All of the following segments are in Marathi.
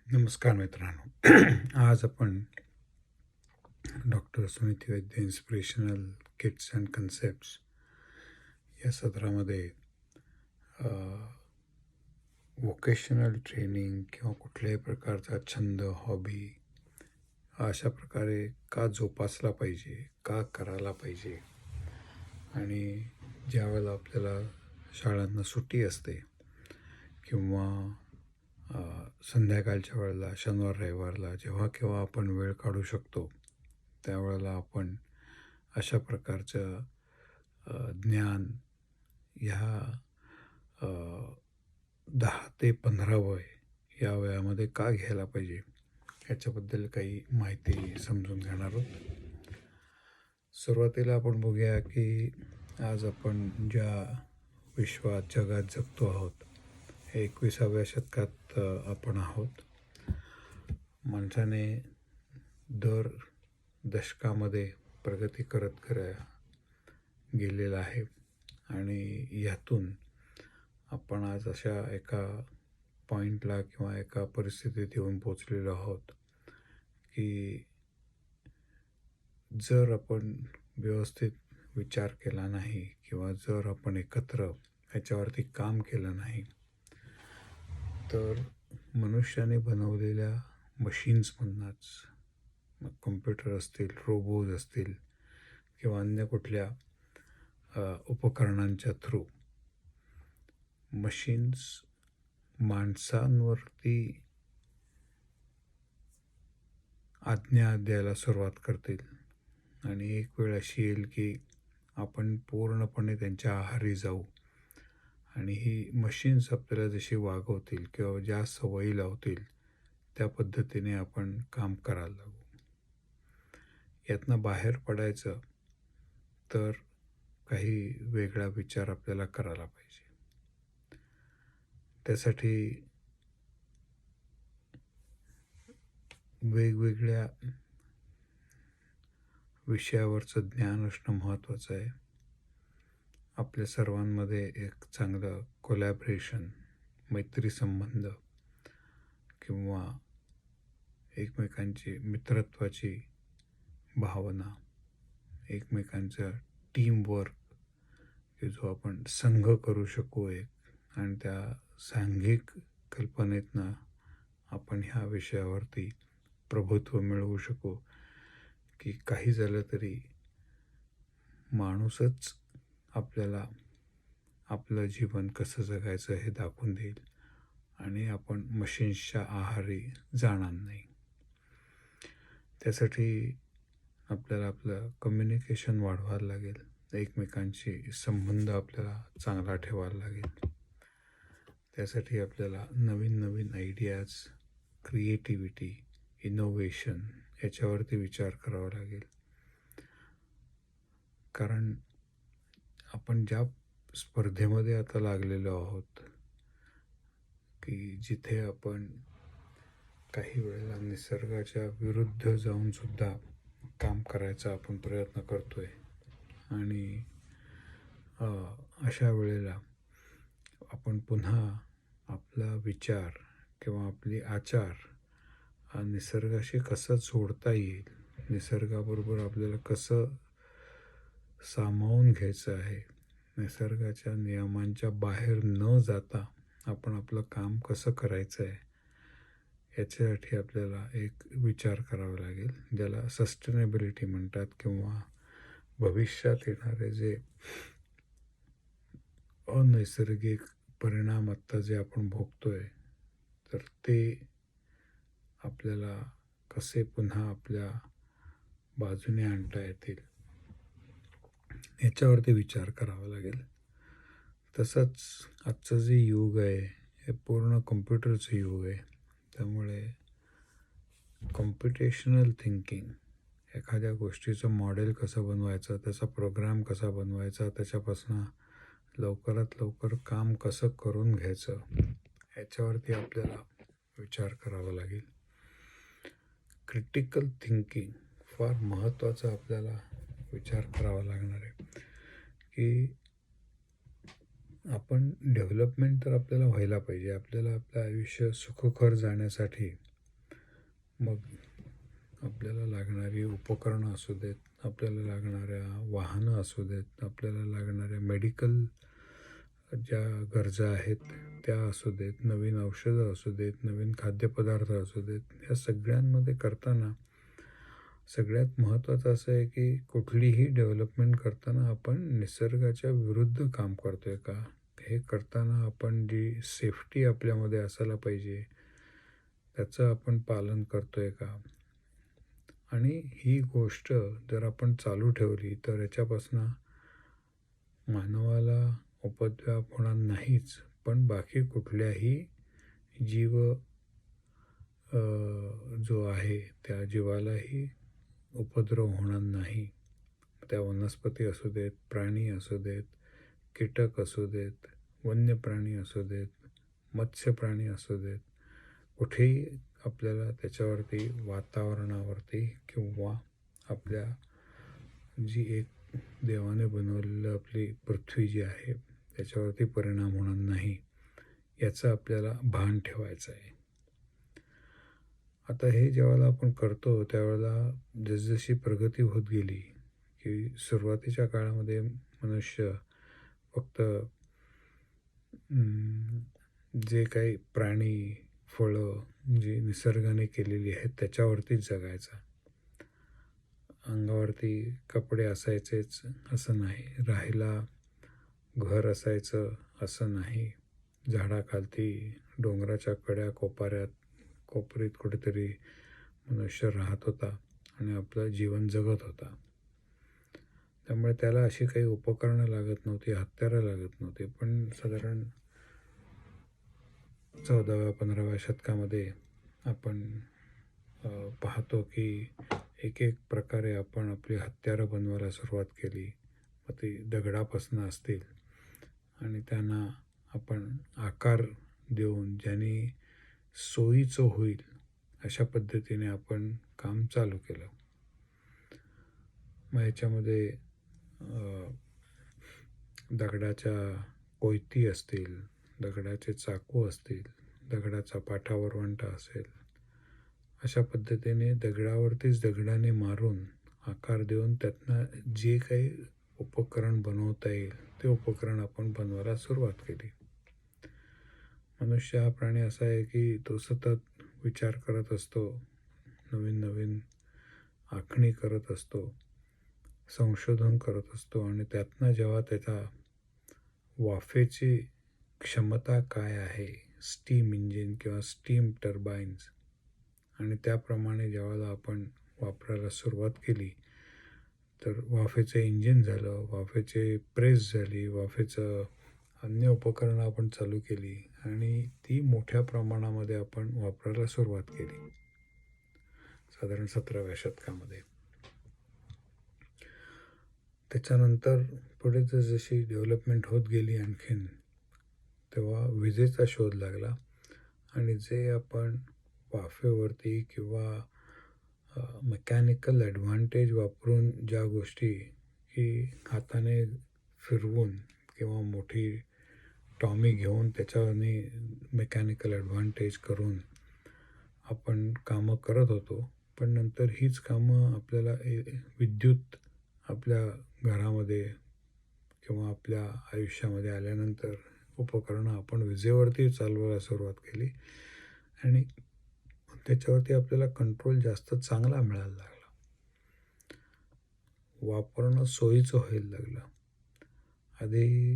नमस्कार मित्रांनो. आज आपण doctor Suniti Vaidya inspirational kits and concepts या सत्रामध्ये व्होकेशनल ट्रेनिंग किंवा कुठल्याही प्रकारचा छंद, हॉबी अशा प्रकारे का जोपासला पाहिजे, का करायला पाहिजे आणि ज्यावेळेला आपल्याला शाळांना सुट्टी असते किंवा संध्याकाळच्या वेळेला शनिवार रविवारला जेव्हा केव्हा आपण वेळ काढू शकतो त्यावेळेला आपण अशा प्रकारचं ज्ञान ह्या 10 ते 15 वय या वयामध्ये का घ्यायला पाहिजे याच्याबद्दल काही माहिती समजून घेणार आहोत. सुरुवातीला आपण बघूया की आज आपण ज्या जगात जगतो आहोत 21व्या शतकात आपण आहोत. माणसाने दर दशकामध्ये प्रगती करत गेलेला आहे आणि यातून आपण आज अशा एका पॉईंटला किंवा एका परिस्थितीत येऊन पोचलेलो आहोत की जर आपण व्यवस्थित विचार केला नाही किंवा जर आपण एकत्र ह्याच्यावरती काम केलं नाही तर मनुष्याने बनवलेल्या मशीन्समधूनच मग कॉम्प्युटर असतील, रोबोज असतील किंवा अन्य कुठल्या उपकरणांच्या थ्रू मशीन्स माणसांवरती आज्ञा द्यायला सुरुवात करतील आणि एक वेळ अशी येईल की आपण पूर्णपणे त्यांच्या आहारी जाऊ आणि ही मशीन्स आपल्याला जशी वागवतील किंवा ज्या सवयी लावतील त्या पद्धतीने आपण काम करायला लागू. यातनं बाहेर पडायचं तर काही वेगळा विचार आपल्याला करायला पाहिजे. त्यासाठी वेगवेगळ्या विषयावरचं ज्ञान असणं महत्त्वाचं आहे. आपल्या सर्वांमध्ये एक चांगलं कोलॅबरेशन, मैत्री संबंध किंवा एकमेकांची मित्रत्वाची भावना, एकमेकांचं टीमवर्क की जो आपण संघ करू शकू एक आणि त्या सांघिक कल्पनेतनं आपण ह्या विषयावरती प्रभुत्व मिळवू शकू की काही झालं तरी माणूसच आपल्याला आपलं जीवन कसं जगायचं हे दाखवून देईल आणि आपण मशीन्सच्या आहारी जाणार नाही. त्यासाठी आपल्याला आपलं कम्युनिकेशन वाढवायला लागेल, एकमेकांशी संबंध आपल्याला चांगला ठेवायला लागेल. त्यासाठी आपल्याला नवीन नवीन आयडियाज, क्रिएटिव्हिटी, इनोव्हेशन याच्यावरती विचार करावा लागेल. कारण आपण ज्या स्पर्धेमध्ये आता लागलेलो आहोत की जिथे आपण काही वेळेला निसर्गाच्या विरुद्ध जाऊन सुद्धा काम करायचा आपण प्रयत्न करतोय आणि अशा वेळेला आपण पुन्हा आपला विचार किंवा आपली आचार निसर्गाशी कसं जोडता येईल, निसर्गाबरोबर आपल्याला कसं सामावून घ्यायचं आहे, निसर्गाच्या नियमांच्या बाहेर न जाता आपण आपलं काम कसं करायचं आहे याच्यासाठी आपल्याला एक विचार करावा लागेल, ज्याला सस्टेनेबिलिटी म्हणतात किंवा भविष्यात येणारे जे अनैसर्गिक परिणाम आत्ता जे आपण भोगतोय तर ते आपल्याला कसे पुन्हा आपल्या बाजूने आणता येतील याच्यावरती विचार करावा लागेल. तसंच आजचं जे युग आहे हे पूर्ण कॉम्प्युटरचं युग आहे. त्यामुळे कॉम्प्युटेशनल थिंकिंग, एखाद्या गोष्टीचं मॉडेल कसं बनवायचं, त्याचा प्रोग्राम कसा बनवायचा, त्याच्यापासून लवकरात लवकर काम कसं करून घ्यायचं याच्यावरती आपल्याला विचार करावा लागेल. क्रिटिकल थिंकिंग फार महत्त्वाचा आपल्याला विचार करावा लागणार आहे की आपण डेव्हलपमेंट तर आपल्याला व्हायला पाहिजे. आपल्याला आपलं आयुष्य सुखकर जाण्यासाठी मग आपल्याला लागणारी उपकरणं असू देत, आपल्याला लागणाऱ्या वाहनं असू देत, आपल्याला लागणाऱ्या मेडिकल ज्या गरजा आहेत त्या असू देत, नवीन औषधं असू देत, नवीन खाद्यपदार्थ असू देत, या सगळ्यांमध्ये करताना सगळ्यात महत्त्वाचं असं आहे की कुठलीही डेव्हलपमेंट करताना आपण निसर्गाच्या विरुद्ध काम करतो आहे का? हे करताना आपण जी सेफ्टी आपल्यामध्ये असायला पाहिजे त्याचं आपण पालन करतो आहे का? आणि ही गोष्ट जर आपण चालू ठेवली तर याच्यापासून मानवाला उपद्व्याप होणार नाहीच, पण बाकी कुठल्याही जीव जो आहे त्या जीवालाही उपद्रव होणार नाही. त्या वनस्पती असू देत, प्राणी असू देत, कीटक असू देत, वन्य प्राणी असू देत, मत्स्य प्राणी असू देत, कुठेही आपल्याला त्याच्यावरती वातावरणावरती किंवा आपल्या जी एक देवाने बनवलेलं आपली पृथ्वी जी आहे त्याच्यावरती परिणाम होणार नाही याचं आपल्याला भान ठेवायचं आहे. आता हे ज्यावेळेला आपण करतो त्यावेळेला जसजशी प्रगती होत गेली की सुरुवातीच्या काळामध्ये मनुष्य फक्त जे काही प्राणी, फळं जी निसर्गाने केलेली आहेत त्याच्यावरतीच जगायचा. अंगावरती कपडे असायचेच असं नाही, राहायला घर असायचं असं नाही, झाडाखालती डोंगराच्या कड्या कोपरीत कुठेतरी मनुष्य राहत होता आणि आपलं जीवन जगत होता. त्यामुळे त्याला अशी काही उपकरणं लागत नव्हती, हत्यारं लागत नव्हती. पण साधारण 14व्या-15व्या शतकामध्ये आपण पाहतो की एक प्रकारे आपण आपली हत्यारं बनवायला सुरुवात केली. मग ती दगडापासून असतील आणि त्यांना आपण आकार देऊन ज्याने सोयीचं होईल अशा पद्धतीने आपण काम चालू केलं. मग याच्यामध्ये दगडाच्या कोयती असतील, दगडाचे चाकू असतील, दगडाचा पाटा वरवंटा असेल, अशा पद्धतीने दगडाने मारून आकार देऊन त्यातनं जे काही उपकरण बनवता येईल ते उपकरण आपण बनवायला सुरुवात केली. मनुष्य हा प्राणी असा आहे की तो सतत विचार करत असतो, नवीन नवीन आखणी करत असतो, संशोधन करत असतो आणि त्यातनं जेव्हा त्याचा वाफेची क्षमता काय आहे, स्टीम इंजिन किंवा स्टीम टर्बाईन्स, आणि त्याप्रमाणे जेव्हा आपण वापरायला सुरुवात केली तर वाफेचं इंजिन झालं, वाफेचे प्रेस झाली, वाफेचं अन्य उपकरणं आपण चालू केली आणि ती मोठ्या प्रमाणामध्ये आपण वापरायला सुरुवात केली साधारण 17व्या शतकामध्ये. त्याच्यानंतर पुढे जशी डेव्हलपमेंट होत गेली आणखीन तेव्हा विजेचा शोध लागला आणि जे आपण वाफेवरती किंवा मेकॅनिकल ॲडव्हान्टेज वापरून ज्या गोष्टी की हाताने फिरवून किंवा मोठी टॉमी घेऊन त्याच्याने मेकॅनिकल ॲडव्हान्टेज करून आपण कामं करत होतो, पण नंतर हीच कामं आपल्याला विद्युत आपल्या घरामध्ये किंवा आपल्या आयुष्यामध्ये आल्यानंतर उपकरणं आपण विजेवरती चालवायला सुरुवात केली आणि त्याच्यावरती आपल्याला कंट्रोल जास्त चांगला मिळायला लागला, वापरणं सोयीचं व्हायला लागलं. आधी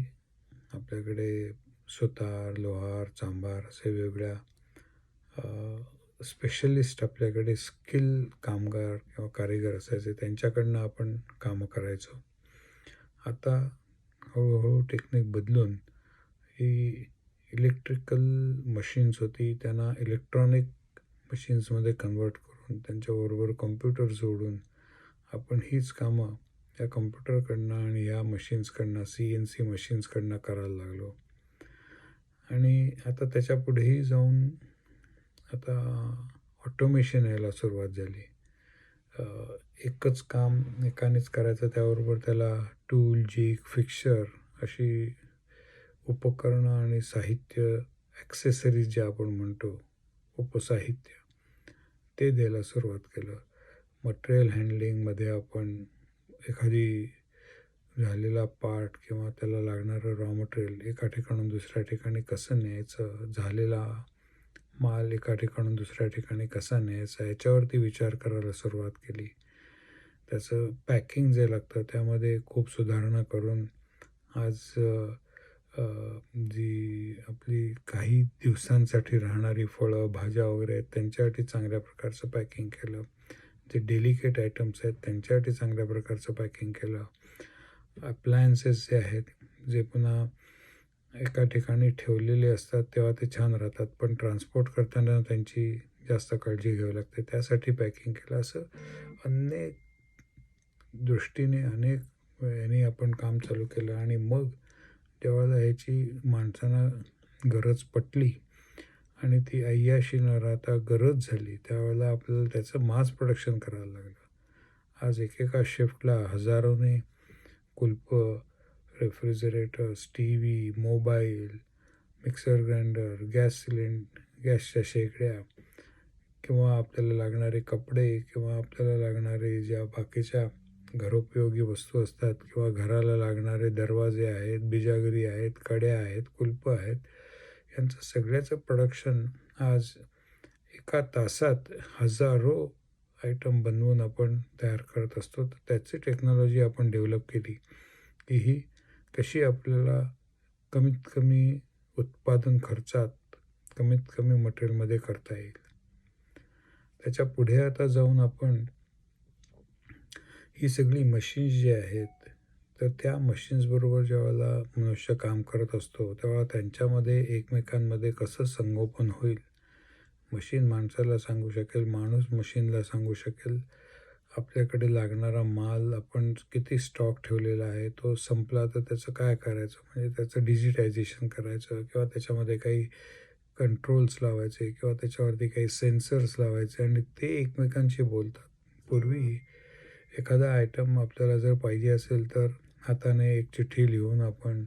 आपल्याकडे सुतार, लोहार, चांभार असे वेगवेगळ्या स्पेशलिस्ट आपल्याकडे स्किल कामगार किंवा कारीगर असायचे, त्यांच्याकडनं आपण कामं करायचो. आता हळूहळू टेक्निक बदलून ही इलेक्ट्रिकल मशीन्स होती त्यांना इलेक्ट्रॉनिक मशीन्समध्ये कन्वर्ट करून त्यांच्याबरोबर कॉम्प्युटर जोडून आपण हीच कामं या कॉम्प्युटरकडनं आणि या मशीन्सकडनं CNC मशीन्सकडनं करायला लागलो. आणि आता त्याच्या पुढेही जाऊन आता ऑटोमेशन यायला सुरुवात झाली. एकच काम एकानेच करायचं, त्याबरोबर त्याला टूल, जिग, फिक्सर अशी उपकरणं आणि साहित्य ॲक्सेसरीज जे आपण म्हणतो उपसाहित्य ते द्यायला सुरुवात केलं. मटेरियल हँडलिंगमध्ये आपण एखादी झालेला पार्ट किंवा त्याला लागणारं रॉ मटेरियल एका ठिकाणून दुसऱ्या ठिकाणी कसं न्यायचं, झालेला माल एका ठिकाणून दुसऱ्या ठिकाणी कसा न्यायचा याच्यावरती विचार करायला सुरुवात केली. त्याचं पॅकिंग जे लागतं त्यामध्ये खूप सुधारणा करून आज जी आपली काही दिवसांसाठी राहणारी फळं, भाज्या वगैरे आहेत त्यांच्यासाठी चांगल्या प्रकारचं पॅकिंग केलं. जे डेलिकेट आयटम्स आहेत त्यांच्यासाठी चांगल्या प्रकारचं पॅकिंग केलं. अप्लायन्सेस जे आहेत, जे पुन्हा एका ठिकाणी ठेवलेले असतात तेव्हा ते छान राहतात, पण ट्रान्सपोर्ट करताना त्यांची जास्त काळजी घ्यावी लागते, त्यासाठी पॅकिंग केलं. असं अनेक दृष्टीने अनेक याने आपण काम चालू केलं आणि मग जेव्हा ह्याची माणसांना गरज पटली आणि ती अय्याशी न राहता गरज झाली, त्यावेळेला आपल्याला त्याचं मास प्रोडक्शन करायला लागलं. आज एकेका शिफ्टला हजारोने कुलपं, refrigerators, T V, mobile, mixer grinder, गॅसच्या शेगड्या किंवा आपल्याला लागणारे कपडे किंवा आपल्याला लागणारे ज्या बाकीच्या घरोपयोगी वस्तू असतात किंवा घराला लागणारे दरवाजे आहेत, बिजागरी आहेत, कड्या आहेत, कुलपं आहेत, यांचं सगळ्याचं प्रोडक्शन आज एका तासात हजारो आयटम बनवून आपण तयार करत असतो. तर त्याची टेक्नॉलॉजी आपण डेव्हलप केली की ही कशी आपल्याला कमीत कमी उत्पादन खर्चात, कमीत कमी मटेरियलमध्ये करता येईल. त्याच्या पुढे आता जाऊन आपण ही सगळी मशीन्स जी आहेत, तर त्या मशीन्सबरोबर ज्यावेळेला मनुष्य काम करत असतो तेव्हा त्यांच्यामध्ये एकमेकांमध्ये कसं संगोपन होईल. मशीन माणसाला सांगू शकेल, माणूस मशीनला सांगू शकेल. आपल्याकडे लागणारा माल आपण किती स्टॉक ठेवलेला आहे, तो संपला तर त्याचं काय करायचं, म्हणजे त्याचं डिजिटायझेशन करायचं किंवा त्याच्यामध्ये काही कंट्रोल्स लावायचे किंवा त्याच्यावरती काही सेन्सर्स लावायचे आणि ते एकमेकांशी बोलतात. पूर्वी एखादा आयटम आपल्याला जर पाहिजे असेल तर हाताने एक चिठ्ठी लिहून आपण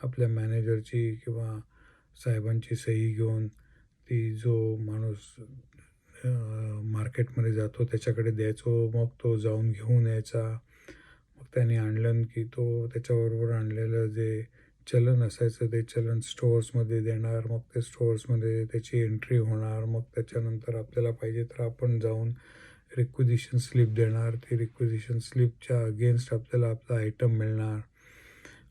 आपल्या मॅनेजरची किंवा साहेबांची सही घेऊन ती जो माणूस मार्केटमध्ये जातो त्याच्याकडे द्यायचो. मग तो जाऊन घेऊन यायचा. मग त्याने आणलं की तो त्याच्याबरोबर आणलेलं जे चलन असायचं ते चलन स्टोअर्समध्ये देणार. मग ते स्टोअर्समध्ये त्याची एंट्री होणार. मग त्याच्यानंतर आपल्याला पाहिजे तर आपण जाऊन रिक्विजिशन स्लिप देणार. ती रिक्विजिशन स्लिपच्या अगेन्स्ट आपल्याला आपला आयटम मिळणार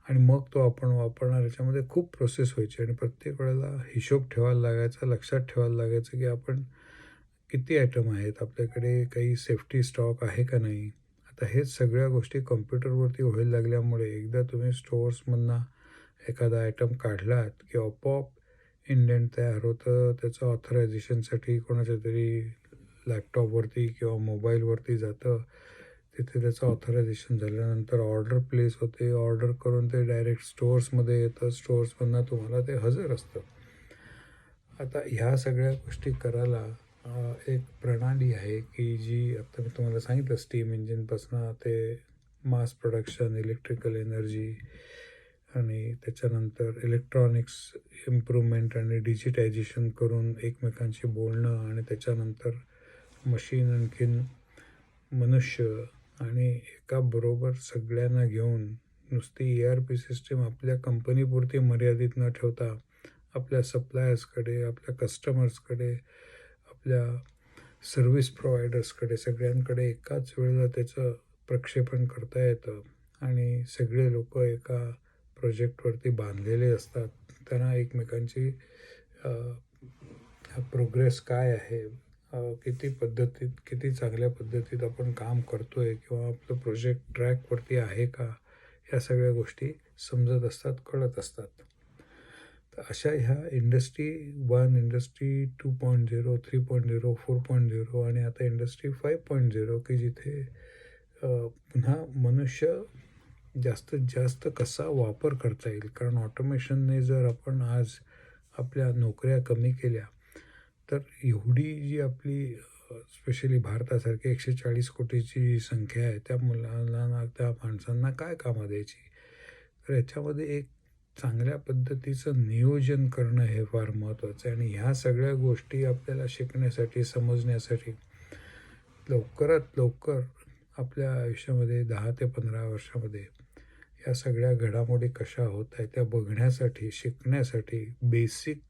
आणि मग तो आपण वापरणार. याच्यामध्ये खूप प्रोसेस व्हायची आणि प्रत्येक वेळेला हिशोब ठेवायला लागायचा, लक्षात ठेवायला लागायचं की आपण किती आयटम आहेत, आपल्याकडे काही सेफ्टी स्टॉक आहे का नाही. आता हेच सगळ्या गोष्टी कॉम्प्युटरवरती व्हायला लागल्यामुळे एकदा तुम्ही स्टोअर्समधनं एखादा आयटम काढलात की आपोआप इंडेंट तयार होतं. त्याचं ऑथरायझेशनसाठी कोणाच्या तरी लॅपटॉपवरती किंवा मोबाईलवरती जातं. तिथे त्याचं ऑथरायझेशन झाल्यानंतर ऑर्डर प्लेस होते. ऑर्डर करून ते डायरेक्ट स्टोअर्समध्ये येतं. स्टोअर्समधनं तुम्हाला ते हजर असतं. आता ह्या सगळ्या गोष्टी करायला एक प्रणाली आहे की जी आता मी तुम्हाला सांगितलं, स्टीम इंजिनपासून ते मास प्रोडक्शन, इलेक्ट्रिकल एनर्जी आणि त्याच्यानंतर इलेक्ट्रॉनिक्स इम्प्रूव्हमेंट आणि डिजिटायझेशन करून एकमेकांशी बोलणं आणि त्याच्यानंतर मशीन आणखीन मनुष्य आणि एकाबरोबर सगळ्यांना घेऊन नुसती ERP सिस्टीम आपल्या कंपनीपुरती मर्यादित न ठेवता आपल्या सप्लायर्सकडे, आपल्या कस्टमर्सकडे, आपल्या सर्व्हिस प्रोव्हायडर्सकडे सगळ्यांकडे एकाच वेळेला त्याचं प्रक्षेपण करता येतं आणि सगळे लोक एका प्रोजेक्टवरती बांधलेले असतात. त्यांना एकमेकांची प्रोग्रेस काय आहे, किती चांगल्या पद्धतीत आपण काम करतो आहे किंवा आपलं प्रोजेक्ट ट्रॅकवरती आहे का, या सगळ्या गोष्टी समजत असतात, कळत असतात. तर अशा ह्या इंडस्ट्री 1, इंडस्ट्री 2.0, 3.0, 4.0 आणि आता इंडस्ट्री 5.0 की जिथे पुन्हा मनुष्य जास्तीत जास्त कसा वापर करता येईल. कारण ऑटोमेशनने जर आपण आज आपल्या नोकऱ्या कमी केल्या तर एवढी जी आपली स्पेशली भारतासारखी 140 कोटीची संख्या आहे, त्या मुलांना, त्या माणसांना काय कामं द्यायची. तर याच्यामध्ये एक चांगल्या पद्धतीचं नियोजन करणं हे फार महत्त्वाचं आहे आणि ह्या सगळ्या गोष्टी आपल्याला शिकण्यासाठी, समजण्यासाठी लवकरात लवकर आपल्या आयुष्यामध्ये 10 ते 15 वर्षामध्ये या सगळ्या घडामोडी कशा होत आहेत त्या बघण्यासाठी, शिकण्यासाठी बेसिक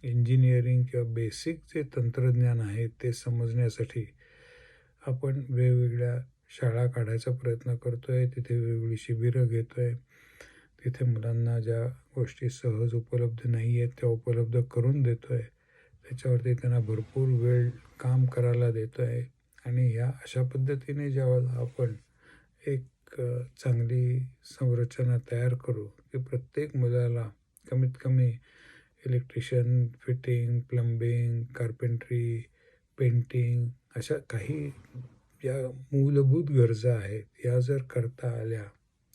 इंजिनिअरिंग किंवा बेसिक जे तंत्रज्ञान आहे ते समजण्यासाठी आपण वेगवेगळ्या शाळा काढायचा प्रयत्न करतो आहे. तिथे वेगवेगळी शिबिरं घेतो आहे. तिथे मुलांना ज्या गोष्टी सहज उपलब्ध नाही आहेत त्या उपलब्ध करून देतो आहे. त्याच्यावरती त्यांना भरपूर वेळ काम करायला देतो आहे आणि ह्या अशा पद्धतीने ज्यावेळेला आपण एक चांगली संरचना तयार करू की प्रत्येक मुलाला कमीत कमी electrician, fitting, plumbing, carpentry, painting अशा काही ज्या मूलभूत गरजा आहेत या जर करता आल्या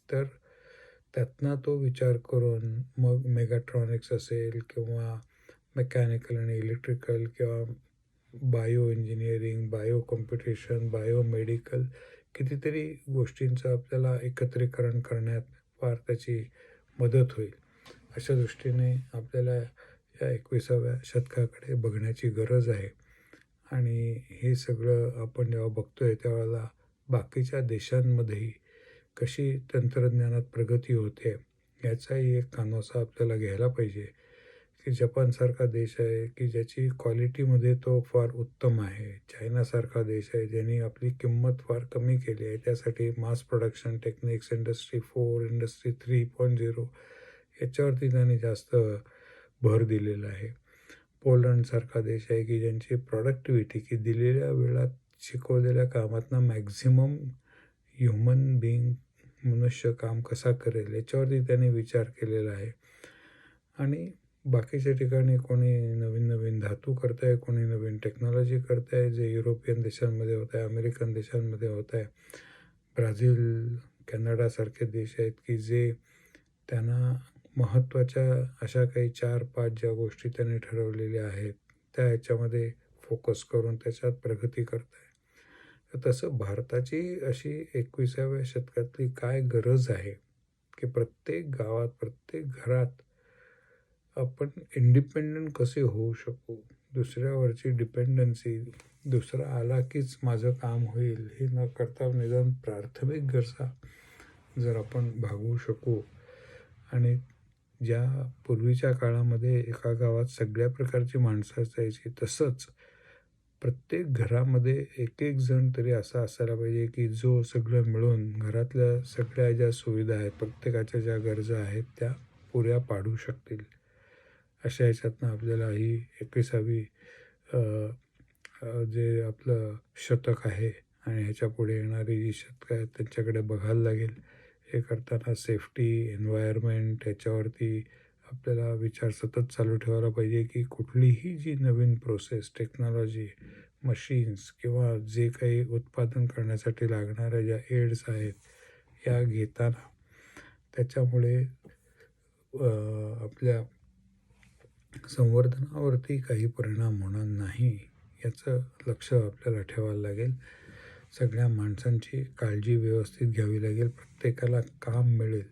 तर त्यातनं तो विचार करून मग मेगाट्रॉनिक्स असेल किंवा मेकॅनिकल आणि इलेक्ट्रिकल किंवा bio engineering, bio computation, biomedical कितीतरी गोष्टींचं आपल्याला एकत्रीकरण करण्यात फार त्याची मदत होईल. अशा दृष्टीने आपल्याला या 21व्या शतकाकडे बघण्याची गरज आहे आणि हे सगळं आपण जेव्हा बघतो आहे त्यावेळेला बाकीच्या देशांमध्येही कशी तंत्रज्ञानात प्रगती होते याचाही एक कानोसा आपल्याला घ्यायला पाहिजे की जपानसारखा देश आहे की ज्याची क्वालिटीमध्ये तो फार उत्तम आहे. चायनासारखा देश आहे ज्यांनी आपली किंमत फार कमी केली आहे. त्यासाठी mass production techniques, industry 4, industry 3.0 याच्यावरती त्यांनी जास्त भर दिलेला आहे. पोलंडसारखा देश आहे की ज्यांची प्रॉडक्टिव्हिटी की दिलेल्या वेळात शिकवलेल्या कामातनं मॅक्झिमम ह्युमन बीइंग मनुष्य काम कसा करेल याच्यावरती त्यांनी विचार केलेला आहे. आणि बाकीच्या ठिकाणी कोणी नवीन नवीन धातू करत आहे, कोणी नवीन टेक्नॉलॉजी करत आहे जे युरोपियन देशांमध्ये होत आहे, अमेरिकन देशांमध्ये होत आहे. ब्राझील, कॅनडासारखे देश आहेत की जे त्यांना महत्त्वाच्या अशा काही 4-5 ज्या गोष्टी त्यांनी ठरवलेल्या आहेत त्या ह्याच्यामध्ये फोकस करून त्याच्यात प्रगती करत आहे. तर तसं भारताची अशी 21व्या शतकातली काय गरज आहे की प्रत्येक गावात, प्रत्येक घरात आपण इंडिपेंडंट कसे होऊ शकू. दुसऱ्यावरची डिपेंडन्सी, दुसरा आला कीच माझं काम होईल हे न करता निदान प्राथमिक गरजा जर आपण भागवू शकू आणि ज्या पूर्वीच्या काळामध्ये एका गावात सगळ्या प्रकारची माणसं असायची तसंच प्रत्येक घरामध्ये एक एक जण तरी असा असायला पाहिजे की जो सगळं मिळून घरातल्या सगळ्या ज्या सुविधा आहेत, प्रत्येकाच्या ज्या गरजा आहेत त्या पुऱ्या पाडू शकतील. अशा ह्याच्यातनं आपल्याला ही 21वी जे आपलं शतक आहे आणि ह्याच्या पुढे येणारी जी शतकं आहेत त्यांच्याकडे बघायला लागेल. हे करताना सेफ्टी, एन्व्हायरमेंट याच्यावरती आपल्याला विचार सतत चालू ठेवायला पाहिजे की कुठलीही जी नवीन प्रोसेस, टेक्नॉलॉजी, मशीन्स किंवा जे काही उत्पादन करण्यासाठी लागणाऱ्या ज्या एड्स आहेत या घेताना त्याच्यामुळे आपल्या संवर्धनावरती काही परिणाम होणार नाही याचं लक्ष आपल्याला ठेवायला लागेल. सगळ्या माणसांची काळजी व्यवस्थित घ्यावी लागेल. प्रत्येकाला काम मिळेल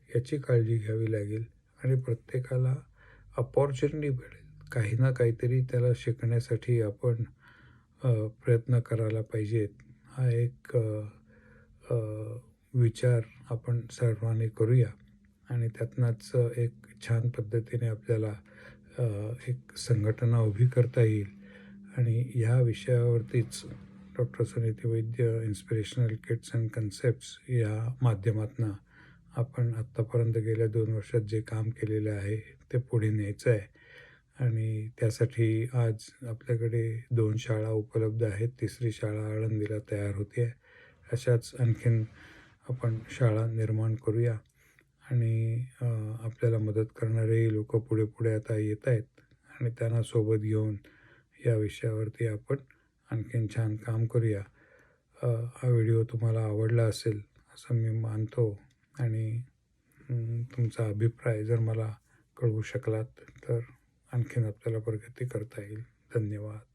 याची काळजी घ्यावी लागेल आणि प्रत्येकाला अपॉर्च्युनिटी मिळेल. काही ना काहीतरी त्याला शिकण्यासाठी आपण प्रयत्न करायला पाहिजेत. हा एक विचार आपण सर्वांनी करूया आणि त्यातनंच एक छान पद्धतीने आपल्याला एक संघटना उभी करता येईल आणि ह्या विषयावरतीच doctor Suniti Vaidya inspirational kits and concepts या माध्यमातून आपण आत्तापर्यंत गेल्या 2 वर्षात जे काम केलेलं आहे ते पुढे न्यायचं आहे आणि त्यासाठी आज आपल्याकडे 2 शाळा उपलब्ध आहेत. 3री शाळा आळंदीला तयार होते आहे. अशाच आणखीन आपण शाळा निर्माण करूया आणि आपल्याला मदत करणारेही लोक पुढे पुढे आता येत आहेत आणि त्यांना सोबत घेऊन या विषयावरती आपण आणखीन छान काम करूया. हा व्हिडिओ तुम्हाला आवडला असेल असं मी मानतो आणि तुमचा अभिप्राय जर मला कळवू शकलात तर आणखीन आपल्याला प्रगती करता येईल. धन्यवाद.